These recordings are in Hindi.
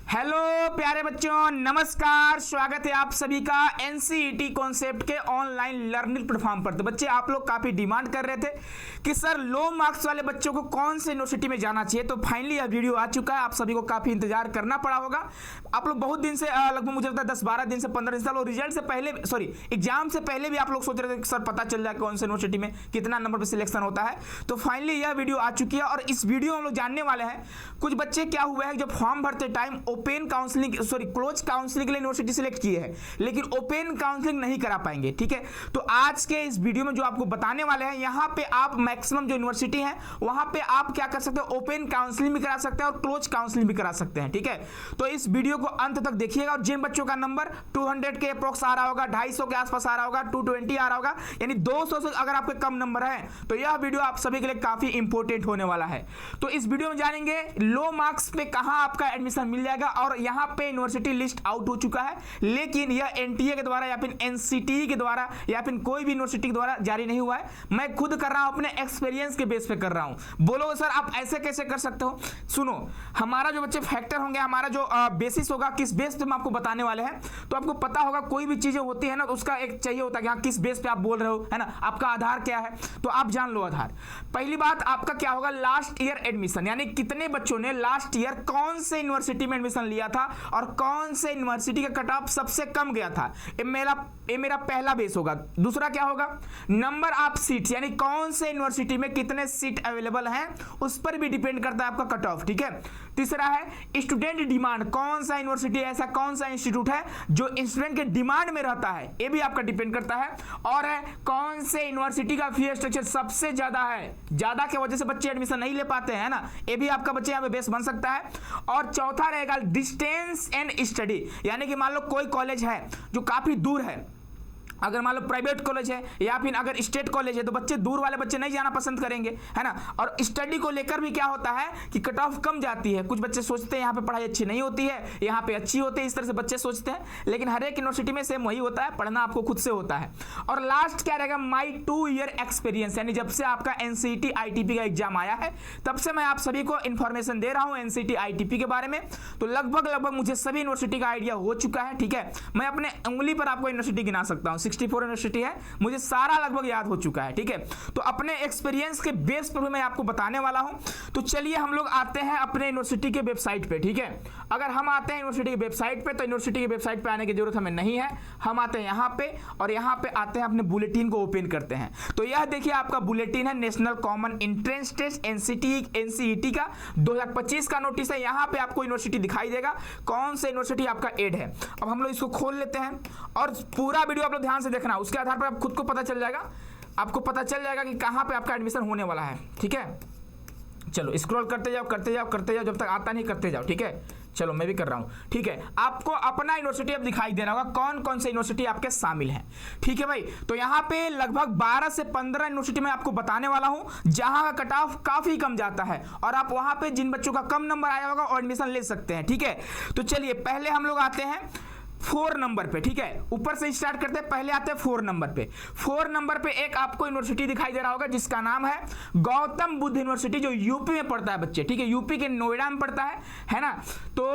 हेलो प्यारे बच्चों, नमस्कार। स्वागत है आप सभी का एनसीईटी कॉन्सेप्ट के ऑनलाइन लर्निंग प्लेटफॉर्म पर। तो बच्चे, आप लोग काफी डिमांड कर रहे थे कि सर लो मार्क्स वाले बच्चों को कौन से यूनिवर्सिटी में जाना चाहिए। तो फाइनली यह वीडियो आ चुका है। आप सभी को काफी इंतजार करना पड़ा होगा। आप लोग बहुत दिन से, लगभग मुझे लगता है 10-12 दिन से 15 दिन से, रिजल्ट से पहले, सॉरी एग्जाम से पहले भी आप लोग सोच रहे थे कि सर पता चल जाए कौन से यूनिवर्सिटी में कितना नंबर पर सिलेक्शन होता है। तो फाइनली यह वीडियो आ चुकी है और इस वीडियो में हम लोग जानने वाले हैं कुछ बच्चे क्या हुआ है जो फॉर्म भरते time open counselling, sorry close counselling के लिए यूनिवर्सिटी सिलेक्ट किए हैं लेकिन ओपन काउंसलिंग नहीं करा पाएंगे। ठीक है, तो आज के इस वीडियो में जो आपको बताने वाले हैं, यहां पे आप मैक्सिमम जो यूनिवर्सिटी है वहां पे आप क्या कर सकते हो, ओपन काउंसलिंग भी करा सकते हैं और क्लोज काउंसलिंग भी करा सकते हैं। ठीक है, तो इस वीडियो को अंत तक देखिएगा। और जिन बच्चों का नंबर 200 के अप्रोक्स आ रहा होगा, 250 के आसपास आ रहा होगा, 220 आ रहा होगा, यानी 200 से अगर आपके कम नंबर है तो यह वीडियो आप सभी के लिए काफी इंपॉर्टेंट होने वाला है। तो इस वीडियो में जानेंगे लो मार्क्स पे कहां आपका एडमिशन मिल जाएगा। और यहां पे यूनिवर्सिटी लिस्ट आउट हो चुका है, लेकिन यह एनटीए के द्वारा या फिर एनसीटीई के द्वारा या फिर कोई भी यूनिवर्सिटी के द्वारा जारी नहीं हुआ है। मैं खुद कर रहा हूं, अपने एक्सपीरियंस के बेस पे कर रहा हूं। बोलो सर आप ऐसे कैसे कर सकते हो? सुनो, हमारा जो बच्चे फैक्टर होंगे, हमारा जो बेसिस होगा, किस बेस पे हम आपको बताने वाले हैं। तो आपको पता होगा कोई भी चीजें होती है ना, तो उसका एक चाहिए होता है कि हाँ किस बेस पे आप बोल रहे हो, है ना, आपका आधार क्या है। तो आप जान लो आधार। पहली बात आपका क्या होगा, लास्ट ईयर एडमिशन, यानी कितने बच्चों ने लास्ट ईयर कौन से यूनिवर्सिटी में एडमिशन लिया था और कौन से यूनिवर्सिटी का कट ऑफ सबसे कम गया था। ये मेरा पहला बेस होगा। दूसरा क्या होगा, नंबर ऑफ सीट, यानी कौन से यूनिवर्सिटी में कितने सीट अवेलेबल हैं उस पर भी डिपेंड करता है आपका कट ऑफ। ठीक है, तीसरा है स्टूडेंट डिमांड, कौन सा यूनिवर्सिटी ऐसा, कौन सा इंस्टीट्यूट है जो स्टूडेंट के डिमांड में रहता है, ये भी आपका डिपेंड करता है। और है कौन से यूनिवर्सिटी का फी स्ट्रक्चर सबसे ज्यादा है, ज्यादा की वजह से बच्चे एडमिशन नहीं ले पाते हैं ना, ये भी आपका बच्चे यहाँ पे बेस बन सकता है। और चौथा रहेगा डिस्टेंस एंड स्टडी, यानी कि मान लो कोई कॉलेज है जो काफी दूर है, अगर मान लो प्राइवेट कॉलेज है या फिर अगर स्टेट कॉलेज है तो बच्चे, दूर वाले बच्चे नहीं जाना पसंद करेंगे, है ना। और स्टडी को लेकर भी क्या होता है कि कट ऑफ कम जाती है। कुछ बच्चे सोचते हैं यहाँ पे पढ़ाई अच्छी नहीं होती है, यहाँ पे अच्छी होती है, इस तरह से बच्चे सोचते हैं, लेकिन हर एक यूनिवर्सिटी में सेम वही होता है, पढ़ना आपको खुद से होता है। और लास्ट क्या रहेगा, माई 2 ईयर एक्सपीरियंस, यानी जब से आपका एनसीईटी आईटीपी का एग्जाम आया है तब से मैं आप सभी को इंफॉर्मेशन दे रहा हूँ एनसीईटी आईटीपी के बारे में। तो लगभग मुझे सभी यूनिवर्सिटी का आइडिया हो चुका है। ठीक है, मैं अपने उंगली पर आपको यूनिवर्सिटी गिना सकता हूँ, 64 यूनिवर्सिटी है, मुझे सारा लगभग याद हो चुका है। ठीक है, तो अपने एक्सपीरियंस के बेस पर भी मैं आपको बताने वाला हूं। तो चलिए हम लोग आते हैं अपने यूनिवर्सिटी के वेबसाइट पे। ठीक है, अगर हम आते हैं यूनिवर्सिटी की वेबसाइट पे, तो यूनिवर्सिटी की वेबसाइट पे आने की जरूरत हमें नहीं है। हम आते हैं यहाँ पे और यहाँ पे आते हैं, अपने बुलेटिन को ओपन करते हैं। तो यह देखिए आपका बुलेटिन है, national common entrance test NCET का 2025 का नोटिस है। यहाँ पे आपको यूनिवर्सिटी दिखाई देगा, कौन से यूनिवर्सिटी आपका एड है। अब हम लोग इसको खोल लेते हैं और पूरा वीडियो आप लोग ध्यान से देखना, उसके आधार पर आप खुद को पता चल जाएगा, आपको पता चल जाएगा कि कहां पे आपका एडमिशन होने वाला है। ठीक है, चलो स्क्रॉल करते जाओ करते जाओ करते जाओ, जब तक आता नहीं करते जाओ। ठीक है, चलो मैं भी कर रहा हूं। ठीक है, आपको अपना यूनिवर्सिटी अब दिखाई देना होगा, कौन कौन से यूनिवर्सिटी आपके शामिल हैं। ठीक है भाई, तो यहां पे लगभग 12 से 15 यूनिवर्सिटी मैं आपको बताने वाला हूं जहां का कट ऑफ काफी कम जाता है और आप वहां पे जिन बच्चों का कम नंबर आया होगा और एडमिशन ले सकते हैं। ठीक है, तो चलिए पहले हम लोग आते हैं 4 नंबर पे। ठीक है, ऊपर से स्टार्ट करते हैं, पहले आते हैं 4 नंबर पे। 4 नंबर पे एक आपको यूनिवर्सिटी दिखाई दे रहा होगा जिसका नाम है गौतम बुद्ध यूनिवर्सिटी, जो यूपी में पड़ता है बच्चे। ठीक है, यूपी के नोएडा में पड़ता है ना। तो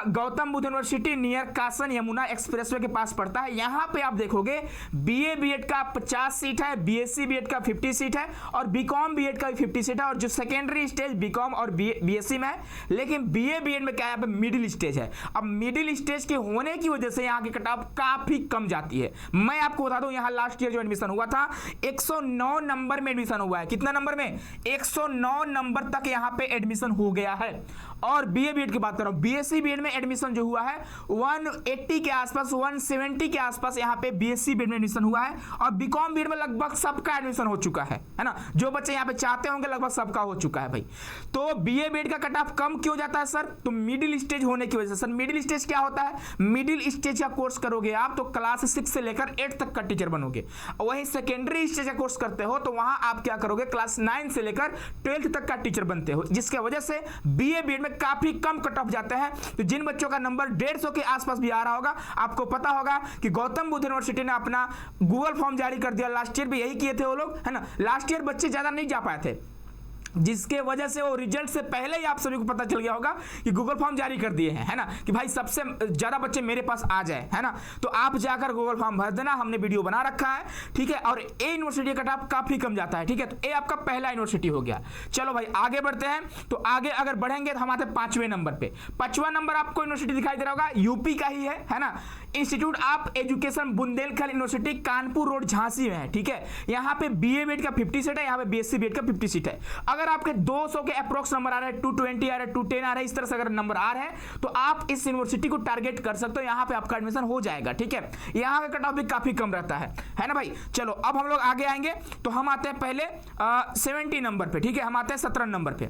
Gautam Buddha university near Kasan Yamuna expressway के पास पड़ता है। यहाँ पे आप देखोगे बीए बीएड का 50 सीट है, बीएससी बीएड का 50 सीट है और बीकॉम बीएड का भी 50 सीट है। और जो सेकेंडरी स्टेज बीकॉम और बीएससी में है, लेकिन बीए बीएड में क्या है, मिडिल स्टेज है। अब मिडिल स्टेज के होने की वजह से यहाँ की कट ऑफ काफी कम जाती है। मैं आपको बता दूं, यहाँ लास्ट ईयर जो एडमिशन हुआ था 109 नंबर में एडमिशन हुआ है। कितना नंबर में? 109 नंबर तक यहाँ पे एडमिशन हो गया है। और बीए बीएड की बात कर रहा हूं, बीएससी बीएड में एडमिशन जो हुआ है 180 के आसपास, 170 के आसपास यहाँ पे बीएससी बीएड में एडमिशन हुआ है। और बीकॉम बीएड में लगभग सबका एडमिशन हो चुका है ना। जो बच्चे यहाँ पे चाहते होंगे लगभग सबका हो चुका है भाई। तो बीए बीएड का कट ऑफ कम क्यों जाता है सर? तो मिडिल स्टेज होने की वजह से। सर मिडिल स्टेज क्या होता है? मिडिल स्टेज का कोर्स करोगे आप तो क्लास 6 से लेकर 8 तक का टीचर बनोगे। वहीं सेकेंडरी स्टेज का कोर्स करते हो तो वहां आप क्या करोगे, क्लास 9 से लेकर 12th तक का टीचर बनते हो, जिसकी वजह से बीए बीएड में काफी कम कट ऑफ जाते हैं। तो जिन बच्चों का नंबर 150 के आसपास भी आ रहा होगा, आपको पता होगा कि गौतम बुद्ध यूनिवर्सिटी ने अपना गूगल फॉर्म जारी कर दिया। लास्ट ईयर भी यही किए थे वो लोग, है ना। लास्ट ईयर बच्चे ज्यादा नहीं जा पाए थे, जिसके वजह से वो रिजल्ट से पहले ही आप सभी को पता चल गया होगा कि गूगल फॉर्म जारी कर दिए हैं, है ना, कि भाई सबसे ज़्यादा बच्चे मेरे पास आ जाए, है ना। तो आप जाकर गूगल फॉर्म भर देना, हमने वीडियो बना रखा है, ठीक है। और ए यूनिवर्सिटी का कट ऑफ काफ़ी कम जाता है, ठीक है। तो ए आपका पहला यूनिवर्सिटी हो गया। चलो भाई आगे बढ़ते हैं। तो आगे अगर बढ़ेंगे तो हम आते हैं 5वें नंबर पे। 5वां नंबर आपको यूनिवर्सिटी दिखाई दे रहा होगा, यूपी का ही है ना, institute of education Bundelkhand university Kanpur road Jhansi में है, ठीक है। यहाँ पे बीए बीएड का 50 सीट है, यहाँ पे बीएससी बीएड का 50 सीट है। अगर आपके 200 के अप्रोक्स नंबर आ रहे हैं, 220 आ रहे हैं, 210 आ रहे हैं, इस तरह से अगर नंबर आ रहे हैं तो आप इस यूनिवर्सिटी को टारगेट कर सकते हो, यहाँ पे आपका एडमिशन हो जाएगा, ठीक है। यहाँ का कट ऑफ भी काफी कम रहता है ना भाई। चलो अब हम लोग आगे आएंगे। तो हम आते हैं पहले 70 नंबर पे, ठीक है। हम आते हैं 17 नंबर पे।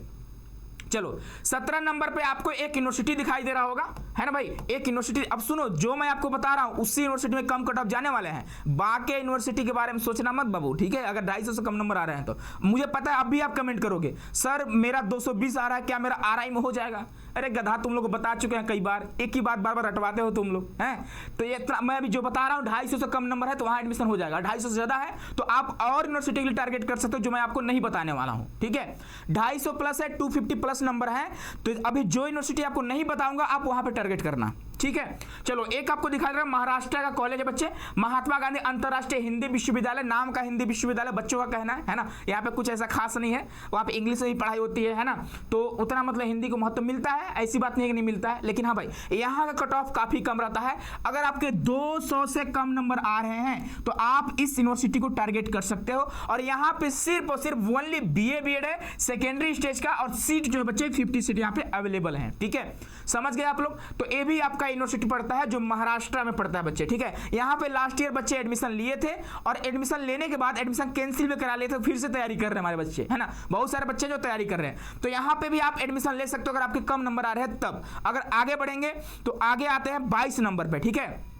चलो 17 नंबर पे आपको एक यूनिवर्सिटी दिखाई दे रहा होगा, है ना भाई, एक यूनिवर्सिटी। अब सुनो, जो मैं आपको बता रहा हूं उसी यूनिवर्सिटी में कम कट ऑफ जाने वाले हैं। बाकी यूनिवर्सिटी के बारे में सोचना मत बाबू, ठीक है। अगर 250 से कम नंबर आ रहे हैं तो मुझे पता है अभी आप कमेंट करोगे, सर मेरा 220 आ रहा है, क्या मेरा आरआई में हो जाएगा? अरे गधा, तुम लोग को बता चुके हैं कई बार, एक ही बात बार बार रटवाते हो तुम लोग, हैं। तो ये मैं अभी जो बता रहा हूँ 250 से कम नंबर है तो वहाँ एडमिशन हो जाएगा। 250 से ज़्यादा है तो आप और यूनिवर्सिटी के लिए टारगेट कर सकते हो, जो मैं आपको नहीं बताने वाला हूँ, ठीक है। 250 प्लस है, 250 प्लस नंबर है, तो अभी जो यूनिवर्सिटी आपको नहीं बताऊंगा आप वहाँ पे टारगेट करना, ठीक है। चलो एक आपको दिखा रहा है, महाराष्ट्र का कॉलेज है बच्चे, महात्मा गांधी अंतरराष्ट्रीय हिंदी विश्वविद्यालय नाम का हिंदी विश्वविद्यालय बच्चों का कहना है ना। यहाँ पे कुछ ऐसा खास नहीं है, वहाँ पे इंग्लिश में ही पढ़ाई होती है ना, तो उतना मतलब हिंदी को महत्व मिलता है, ऐसी बात नहीं है कि नहीं मिलता है। लेकिन हाँ भाई, यहाँ का कट ऑफ काफी कम रहता है। अगर आपके 200 से कम नंबर आ रहे हैं तो आप इस यूनिवर्सिटी को टारगेट कर सकते हो। और यहाँ पे सिर्फ और सिर्फ ओनली बीए बीएड है सेकेंडरी स्टेज का, और सीट जो है बच्चे 50 सीट यहाँ पे अवेलेबल है, ठीक है। समझ गए आप लोग। तो ये भी आपका यूनिवर्सिटी पड़ता है जो महाराष्ट्र में पड़ता है बच्चे, ठीक है। यहाँ पे लास्ट ईयर बच्चे एडमिशन लिए थे और एडमिशन लेने के बाद एडमिशन कैंसिल भी करा लिए थे, फिर से तैयारी कर रहे हैं हमारे बच्चे, है ना। बहुत सारे बच्चे जो तैयारी कर रहे हैं, तो यहाँ पे भी आप एडमिशन ले सकते हो अगर आपके कम नंबर आ रहे हैं तब। अगर आगे बढ़ेंगे तो आगे आते हैं 22 नंबर पे, ठीक है।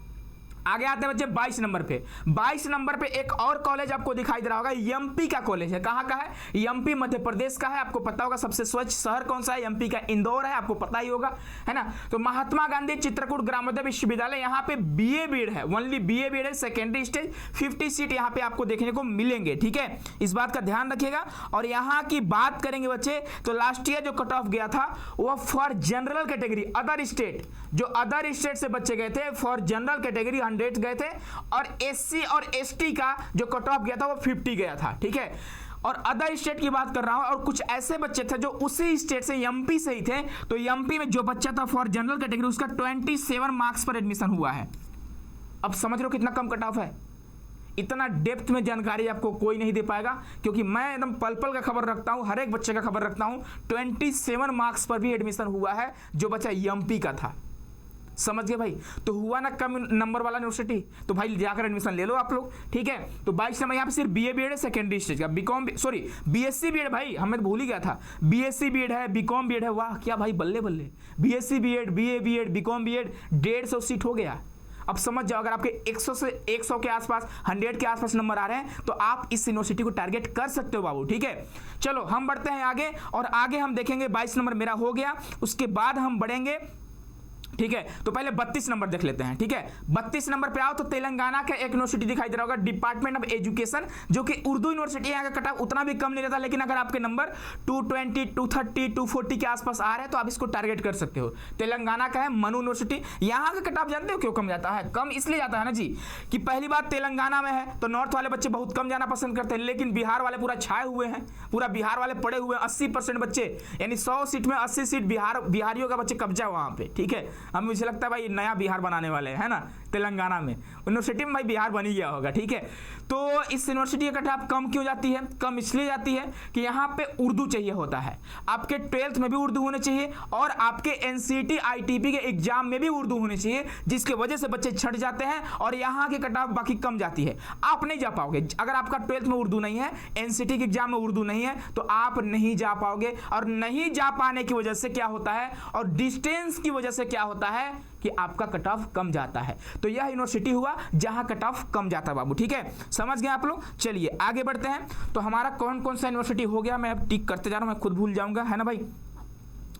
आगे आते हैं बच्चे 22 नंबर पे। 22 नंबर पे एक और कॉलेज आपको दिखाई दे रहा होगा, एमपी का कॉलेज है। कहाँ का है? एमपी मध्य प्रदेश का है। आपको पता होगा सबसे स्वच्छ शहर कौन सा है? एमपी का इंदौर है, आपको पता ही होगा, है ना। तो महात्मा गांधी चित्रकूट ग्रामोदय विश्वविद्यालय, यहाँ पे बीए बीएड है, ओनली बीए बीएड है, सेकेंडरी स्टेज, 50 सीट यहाँ पे आपको देखने को मिलेंगे, ठीक है। इस बात का ध्यान रखिएगा। और यहाँ की बात करेंगे बच्चे तो लास्ट ईयर जो कट ऑफ गया था वो for general category other state, जो अदर स्टेट से बच्चे गए थे फॉर जनरल कैटेगरी 100 गए थे, और एससी और एसटी का जो कट ऑफ गया था वो 50 गया था, ठीक है। और अदर स्टेट की बात कर रहा हूं, और कुछ ऐसे बच्चे थे जो उसी स्टेट से एमपी से ही थे, तो एमपी में जो बच्चा था फॉर जनरल कैटेगरी उसका 27 मार्क्स पर एडमिशन हुआ है। अब समझ लो कितना कम कट ऑफ है। इतना डेप्थ में जानकारी आपको कोई नहीं दे पाएगा, क्योंकि मैं एकदम पल पल का खबर रखता हूं, हर एक बच्चे का खबर रखता हूं। 27 मार्क्स पर भी एडमिशन हुआ है जो बच्चा एमपी का था। समझ गए भाई। तो हुआ ना कम नंबर वाला यूनिवर्सिटी, तो भाई जाकर एडमिशन ले लो आप लोग, ठीक है। तो 22 नंबर यहाँ पे सिर्फ बीए बीएड है सेकेंडरी स्टेज का, बीकॉम सॉरी बीएससी बीएड, भाई हमें तो भूल ही गया था, बीएससी बीएड है, बीकॉम बीएड है। वाह क्या भाई, बल्ले बल्ले, BSc BEd, BA BEd, BCom BEd, 150 seat हो गया। अब समझ जाओ, अगर आपके 100 के आसपास, 100 के आसपास नंबर आ रहे हैं तो आप इस यूनिवर्सिटी को टारगेट कर सकते हो बाबू, ठीक है। चलो हम बढ़ते हैं आगे, और आगे हम देखेंगे 22 नंबर मेरा हो गया, उसके बाद हम बढ़ेंगे, ठीक है। तो पहले 32 नंबर देख लेते हैं, ठीक है। 32 नंबर पे आओ तो तेलंगाना का एक यूनिवर्सिटी दिखाई दे रहा होगा, डिपार्टमेंट ऑफ एजुकेशन, जो कि उर्दू यूनिवर्सिटी। यहाँ का कट ऑफ उतना भी कम नहीं रहता, लेकिन अगर आपके नंबर 220, 230, 240 के आसपास आ रहे हैं तो आप इसको टारगेट कर सकते हो। तेलंगाना का है मनु यूनिवर्सिटी। यहाँ का कट ऑफ जानते हो क्यों कम जाता है? कम इसलिए जाता है ना जी, कि पहली बात तेलंगाना में है तो नॉर्थ वाले बच्चे बहुत कम जाना पसंद करते हैं, लेकिन बिहार वाले पूरा छाए हुए हैं, पूरा बिहार वाले पड़े हुए हैं। 80% बच्चे, यानी 100 सीट में 80 सीट बिहारियों का बच्चे कब्जा वहाँ पे, ठीक है। अब मुझे लगता है भाई नया बिहार बनाने वाले हैं ना तेलंगाना में, यूनिवर्सिटी में भाई बिहार बन ही गया होगा, ठीक है। तो इस यूनिवर्सिटी का कट ऑफ कम क्यों जाती है? कम इसलिए जाती है कि यहाँ पे उर्दू चाहिए होता है, आपके 12th में भी उर्दू होने चाहिए, और आपके एनसीईटी आईटीपी के एग्जाम में भी उर्दू होने चाहिए, जिसके वजह से बच्चे छट जाते हैं और यहाँ के कट ऑफ बाकी कम जाती है। आप नहीं जा पाओगे अगर आपका 12th में उर्दू नहीं है, एनसीईटी के एग्जाम में उर्दू नहीं है, तो आप नहीं जा पाओगे। और नहीं जा पाने की वजह से क्या होता है, और डिस्टेंस की वजह से क्या होता है कि आपका कट ऑफ कम जाता है। तो यह यूनिवर्सिटी हुआ जहां कट ऑफ कम जाता है बाबू, ठीक है। समझ गए आप लोग। चलिए आगे बढ़ते हैं। तो हमारा कौन कौन सा यूनिवर्सिटी हो गया, मैं अब टिक करते जा रहा हूं, मैं खुद भूल जाऊंगा, है ना भाई।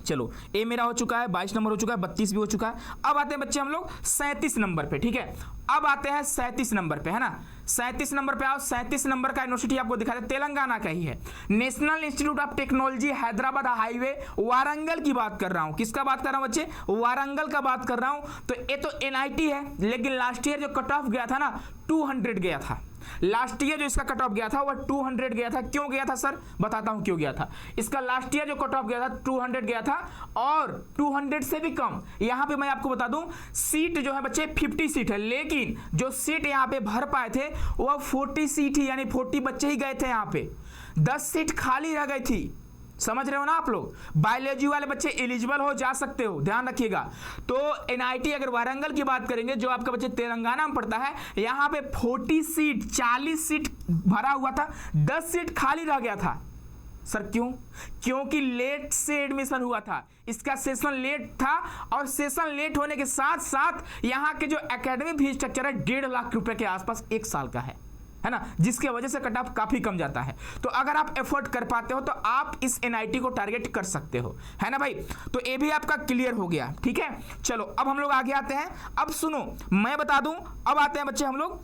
चलो ए मेरा हो चुका है, 22 नंबर हो चुका है, 32 भी हो चुका है। अब आते हैं बच्चे हम लोग 37 नंबर पे, ठीक है। अब आते हैं 37 नंबर पे, है ना। 37 नंबर पे आओ। 37 नंबर का यूनिवर्सिटी आपको दिखा दे, तेलंगाना का ही है, national institute of technology Hyderabad highway Warangal की बात कर रहा हूं। किसका बात कर रहा हूं बच्चे? वारंगल का बात कर रहा हूं। तो ये तो एनआईटी है, लेकिन लास्ट ईयर जो कट ऑफ गया था ना 200 गया था। लास्ट ईयर जो इसका कट ऑफ गया था वह 200 गया था। क्यों गया था सर? बताता हूं क्यों गया था। इसका लास्ट ईयर जो कट ऑफ गया था 200 गया था, और 200 से भी कम। यहां पे मैं आपको बता दूं सीट जो है बच्चे 50 सीट है, लेकिन जो सीट यहां पे भर पाए थे वह 40 सीट ही, यानी 40 बच्चे ही गए थे। यहां पे 10 सीट खाली रह गई थी। समझ रहे हो ना आप लोग? बायोलॉजी वाले बच्चे एलिजिबल हो जा सकते हो, ध्यान रखिएगा। तो एनआईटी अगर वारंगल की बात करेंगे, जो आपका बच्चे तेलंगाना में पड़ता है, यहां पे 40 सीट 40 सीट भरा हुआ था, 10 सीट खाली रह गया था। सर क्यों? क्योंकि लेट से एडमिशन हुआ था, इसका सेशन लेट था, और सेशन लेट होने के साथ साथ यहां के जो एकेडमिक फीस स्ट्रक्चर है 1.5 लाख रुपए के आसपास 1 साल का है ना, जिसकी वजह से कट ऑफ काफी कम जाता है। तो अगर आप एफोर्ड कर पाते हो तो आप इस एनआईटी को टारगेट कर सकते हो, है ना भाई। तो ये भी आपका क्लियर हो गया, ठीक है। चलो अब हम लोग आगे आते हैं। अब सुनो मैं बता दूं, अब आते हैं बच्चे हम लोग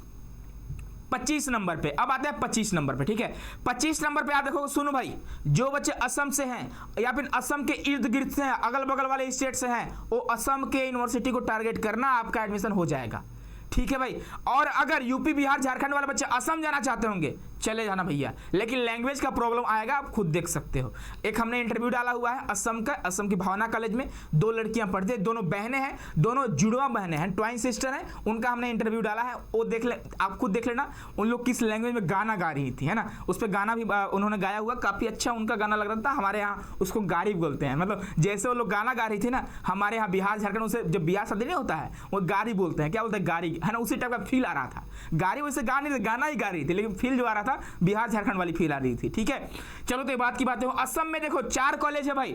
25 नंबर पे। अब आते हैं 25 नंबर पे, ठीक है। 25 नंबर पे आप देखो, सुनो भाई, जो बच्चे असम से हैं या फिर असम के इर्द गिर्द से हैं, अगल बगल वाले स्टेट से हैं, वो असम के यूनिवर्सिटी को टारगेट करना, आपका एडमिशन हो जाएगा, ठीक है भाई। और अगर यूपी बिहार झारखंड वाले बच्चे असम जाना चाहते होंगे, चले जाना भैया, लेकिन लैंग्वेज का प्रॉब्लम आएगा, आप खुद देख सकते हो। एक हमने इंटरव्यू डाला हुआ है असम का, असम की भावना कॉलेज में 2 लड़कियां पढ़ती है, दोनों बहनें हैं, दोनों जुड़वा बहनें हैं, ट्वाइन सिस्टर हैं, उनका हमने इंटरव्यू डाला है, वो देख ले, आप खुद देख लेना उन लोग किस लैंग्वेज में गाना गा रही थी, है ना। उस पर गाना भी उन्होंने गाया हुआ, काफी अच्छा उनका गाना लग रहा था। हमारे यहाँ उसको गारी बोलते हैं, मतलब जैसे वो लोग गाना गा रही थी ना, हमारे यहाँ बिहार झारखंड उसे जब बिहार शादी नहीं होता है वो गारी बोलते हैं, क्या बोलते हैं? गारी, है ना। उसी टाइप का फील आ रहा था। गारी वैसे गा नहीं, गाना ही गा रही थी, लेकिन फील जो आ रहा था बिहार झारखंड वाली फील आ रही थी, ठीक है। चलो तो ये बात की बात है। असम में देखो 4 कॉलेज है भाई।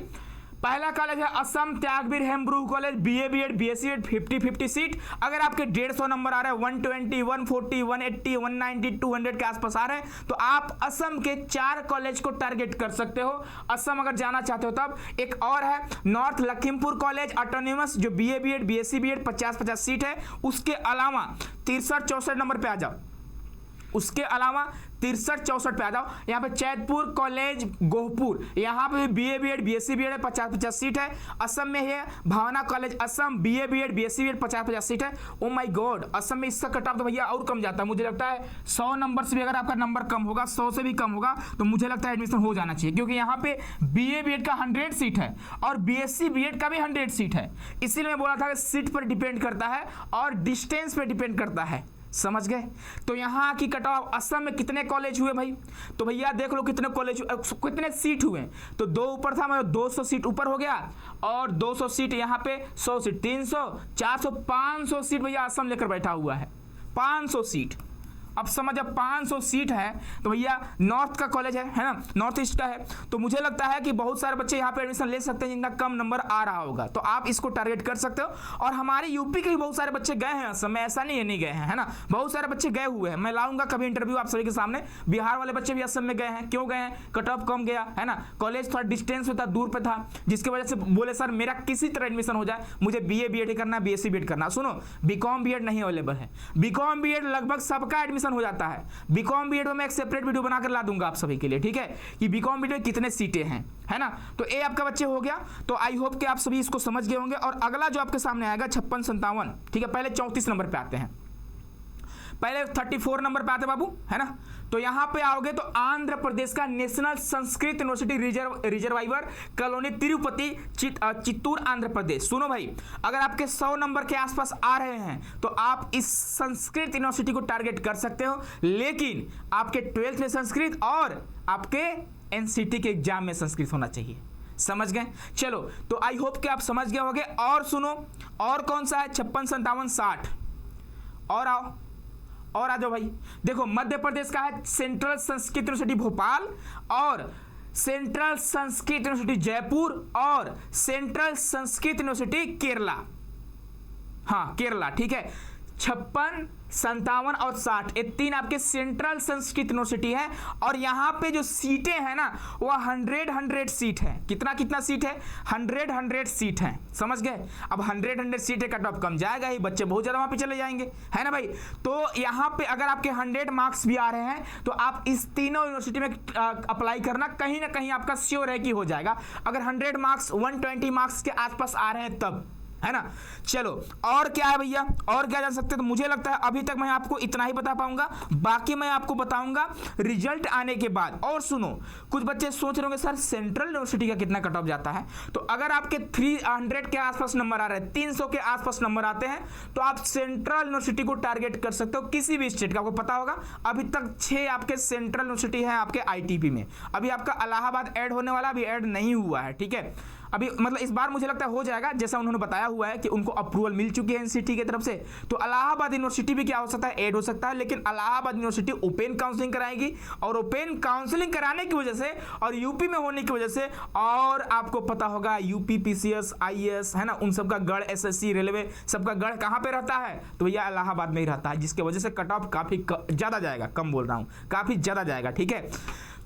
पहला कॉलेज है Assam Tyagveer Hembru college, BA BEd BSc 50-50 seat. अगर आपके 150 नंबर आ रहे हैं, 120 140 180 190 200 के आसपास आ रहे हैं, तो आप असम के 4 कॉलेज को टारगेट कर सकते हो, असम अगर जाना चाहते हो तब। एक और है नॉर्थ लखीमपुर कॉलेज ऑटोनॉमस, जो BA BEd BSc BEd 50-50 seat है। उसके अलावा 63-64 नंबर पे आ जाओ, उसके अलावा 63-64 पे आ जाओ। यहाँ पे चैतपुर कॉलेज गोहपुर, यहाँ पे भी बीए बीएड बीएससी बीएड है, 50-50 सीट है। असम में है Bhawana college Assam, BA BEd BSc BEd 50-50 seat है। ओ माय गॉड, असम में इसका कट ऑफ तो भैया और कम जाता है। मुझे लगता है 100 नंबर से भी अगर आपका नंबर कम होगा, 100 से भी कम होगा, तो मुझे लगता है एडमिशन हो जाना चाहिए, क्योंकि यहाँ पे बीए बीएड का 100 सीट है और बीएससी बीएड का भी 100 सीट है। इसीलिए मैं बोला था कि सीट पर डिपेंड करता है और डिस्टेंस पर डिपेंड करता है, समझ गए। तो यहाँ की कट ऑफ असम में कितने कॉलेज हुए भाई? तो भैया देख लो कितने कॉलेज, कितने सीट हुए। तो 2 ऊपर था, मतलब 200 सीट ऊपर हो गया, और 200 सीट यहाँ पे 100 सीट 300 400 500 सीट भैया असम लेकर बैठा हुआ है, 500 सीट। अब समझ, अब 500 सीट है तो भैया नॉर्थ का कॉलेज है ना, नॉर्थ ईस्ट का है। तो मुझे लगता है कि बहुत सारे बच्चे यहाँ पे एडमिशन ले सकते हैं जिनका कम नंबर आ रहा होगा, तो आप इसको टारगेट कर सकते हो। और हमारे यूपी के भी बहुत सारे बच्चे गए हैं असम में, ऐसा नहीं है नहीं गए हैं, है ना। बहुत सारे बच्चे गए हुए हैं, मैं लाऊंगा कभी इंटरव्यू आप सभी के सामने। बिहार वाले बच्चे भी असम में गए हैं, क्यों गए हैं? कट ऑफ कम गया, है ना। कॉलेज थोड़ा डिस्टेंस पे था, दूर पे था, जिसकी वजह से बोले सर मेरा किसी तरह एडमिशन हो जाए, मुझे बीए बीएड करना है, बीएससी बीएड करना। सुनो, बीकॉम बीएड नहीं अवेलेबल है। बीकॉम बीएड लगभग सबका एडमिशन हो जाता है। बीकॉम बीएड में मैं एक सेपरेट वीडियो बनाकर ला दूंगा आप सभी के लिए, ठीक है, कि बीकॉम बीएड में कितने सीटें हैं, है ना। तो ये आपका बच्चे हो गया। तो आई होप कि आप सभी इसको समझ गए होंगे। और अगला जो आपके सामने आएगा 56-57, ठीक है। पहले 34 नंबर पे आते हैं, पहले 34 नंबर पे आते बाबू, है ना। तो यहां पे आओगे तो आंध्र प्रदेश का national Sanskrit university reservoir colony Tirupati Chittoor Andhra Pradesh. सुनो भाई, अगर आपके 100 नंबर के आसपास आ रहे हैं तो आप इस संस्कृत यूनिवर्सिटी को टारगेट कर सकते हो, लेकिन आपके 12th में संस्कृत और आपके एनसीटी के एग्जाम में संस्कृत होना चाहिए, समझ गए। चलो, तो आई होप कि आप समझ गए होंगे। और सुनो, और कौन सा है? 56-57-60 और आओ, और आ जाओ भाई। देखो मध्य प्रदेश का है सेंट्रल संस्कृत यूनिवर्सिटी भोपाल, और सेंट्रल संस्कृत यूनिवर्सिटी जयपुर, और सेंट्रल संस्कृत यूनिवर्सिटी केरला, हाँ केरला, ठीक है। 56, 57 और 60, ये 3 आपके सेंट्रल संस्कृत यूनिवर्सिटी है। और यहाँ पे जो सीटें हैं ना वो 100 सीट है। कितना सीट है? 100 सीट है, समझ गए। अब 100 सीट है, कट ऑफ कम जाएगा ही, बच्चे बहुत ज़्यादा वहाँ पे चले जाएंगे, है ना भाई। तो यहाँ पे अगर आपके 100 मार्क्स भी आ रहे हैं तो आप इस तीनों यूनिवर्सिटी में अप्लाई करना, कहीं ना कहीं आपका श्योर है कि हो जाएगा। अगर 100 मार्क्स 120 मार्क्स के आसपास आ रहे हैं तब, है ना। चलो और क्या है भैया, और क्या जान सकते हैं? तो मुझे लगता है अभी तक मैं आपको इतना ही बता पाऊंगा, बाकी मैं आपको बताऊंगा रिजल्ट आने के बाद। और सुनो, कुछ बच्चे सोच रहे होंगे सर सेंट्रल यूनिवर्सिटी का कितना कट ऑफ जाता है। तो अगर आपके 300 के आसपास नंबर आ रहे हैं, 300 के आसपास नंबर आते हैं, तो आप सेंट्रल यूनिवर्सिटी को टारगेट कर सकते हो, किसी भी स्टेट का। आपको पता होगा अभी तक 6 आपके सेंट्रल यूनिवर्सिटी है आपके ITP में। अभी आपका इलाहाबाद ऐड होने वाला, अभी ऐड नहीं हुआ है, ठीक है। अभी मतलब इस बार मुझे लगता है हो जाएगा, जैसा उन्होंने बताया हुआ है कि उनको अप्रूवल मिल चुकी है NCT की तरफ से। तो इलाहाबाद यूनिवर्सिटी भी क्या हो सकता है, ऐड हो सकता है। लेकिन इलाहाबाद यूनिवर्सिटी ओपन काउंसलिंग कराएगी, और ओपन काउंसलिंग कराने की वजह से और यूपी में होने की वजह से, और आपको पता होगा UP PCS IAS, है ना, उन सबका गढ़, SSC रेलवे सबका गढ़ कहाँ पे रहता है? तो भैया इलाहाबाद में ही रहता है, जिसकी वजह से कट ऑफ काफ़ी ज़्यादा जाएगा, कम बोल रहा हूँ, काफ़ी ज़्यादा जाएगा, ठीक है।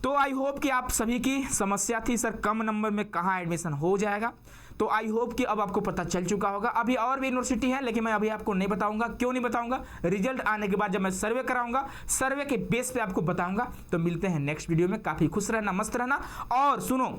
तो आई होप कि आप सभी की समस्या थी सर कम नंबर में कहाँ एडमिशन हो जाएगा, तो आई होप कि अब आपको पता चल चुका होगा। अभी और भी यूनिवर्सिटी है, लेकिन मैं अभी आपको नहीं बताऊंगा। क्यों नहीं बताऊंगा? रिजल्ट आने के बाद जब मैं सर्वे कराऊंगा, सर्वे के बेस पे आपको बताऊंगा। तो मिलते हैं नेक्स्ट वीडियो में। काफ़ी खुश रहना, मस्त रहना। और सुनो,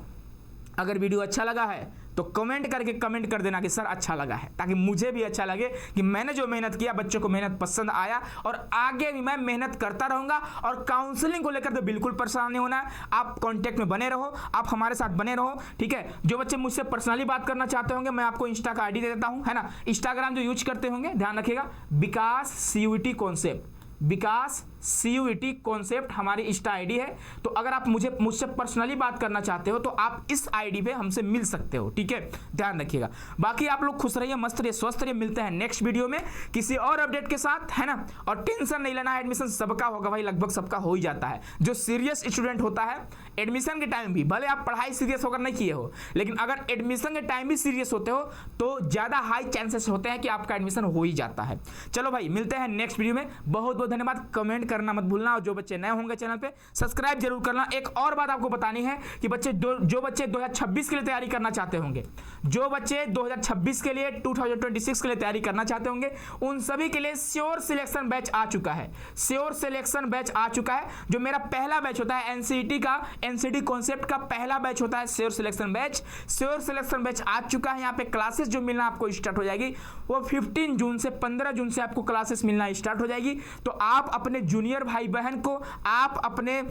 अगर वीडियो अच्छा लगा है तो कमेंट करके कमेंट कर देना कि सर अच्छा लगा है, ताकि मुझे भी अच्छा लगे कि मैंने जो मेहनत किया, बच्चों को मेहनत पसंद आया, और आगे भी मैं मेहनत करता रहूंगा। और काउंसलिंग को लेकर तो बिल्कुल परेशान नहीं होना है, आप कांटेक्ट में बने रहो, आप हमारे साथ बने रहो, ठीक है। जो बच्चे मुझसे पर्सनली बात करना चाहते होंगे, मैं आपको इंस्टा का ID दे देता हूँ, है ना। इंस्टाग्राम जो यूज करते होंगे ध्यान रखिएगा, विकास CUET कॉन्सेप्ट, विकास CUET कॉन्सेप्ट हमारी इंस्टा ID है। तो अगर आप मुझसे पर्सनली बात करना चाहते हो तो आप इस ID पे हमसे मिल सकते हो, ठीक है, ध्यान रखिएगा। बाकी आप लोग खुश रहिए, मस्त रहिए, स्वस्थ रहिए। मिलते हैं नेक्स्ट वीडियो में किसी और अपडेट के साथ, है ना। और टेंशन नहीं लेना है, एडमिशन सबका होगा भाई, लगभग सबका हो ही जाता है। जो सीरियस स्टूडेंट होता है एडमिशन के टाइम भी, भले आप पढ़ाई सीरियस होकर नहीं किए हो, लेकिन अगर एडमिशन के टाइम भी सीरियस होते हो तो ज़्यादा हाई चांसेस होते हैं कि आपका एडमिशन हो ही जाता है। चलो भाई, मिलते हैं नेक्स्ट वीडियो में। बहुत बहुत धन्यवाद। कमेंट करना मत भूलना, और जो बच्चे नए होंगे चैनल पे सब्सक्राइब जरूर करना। एक और बात आपको बतानी है कि जो बच्चे 2026 के लिए तैयारी करना चाहते होंगे, जो बच्चे 2026 के लिए 2026 के लिए तैयारी करना चाहते होंगे, उन सभी के लिए श्योर सिलेक्शन बैच आ चुका है। श्योर सिलेक्शन बैच आ चुका है, जो मेरा पहला बैच होता है NCT का, NCT कॉन्सेप्ट का पहला बैच होता है sure selection batch. Sure selection batch आ चुका है। यहाँ पे क्लासेस जो मिलना आपको स्टार्ट हो जाएगी वो 15 जून से 15 जून से आपको क्लासेस मिलना स्टार्ट हो जाएगी। तो आप अपने जूनियर भाई बहन को, आप अपने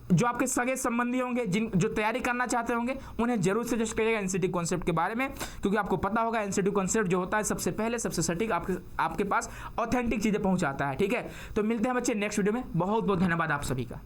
जो आपके सगे संबंधी होंगे, जो तैयारी करना चाहते होंगे, उन्हें जरूर सजेस्ट करिएगा NCT कॉन्सेप्ट के बारे में, क्योंकि आपको पता होगा NCT कॉन्सेप्ट जो होता है सबसे पहले, सबसे सटीक आपके पास ऑथेंटिक चीज़ें पहुंचाता है, ठीक है। तो मिलते हैं बच्चे नेक्स्ट वीडियो में। बहुत बहुत धन्यवाद आप सभी का।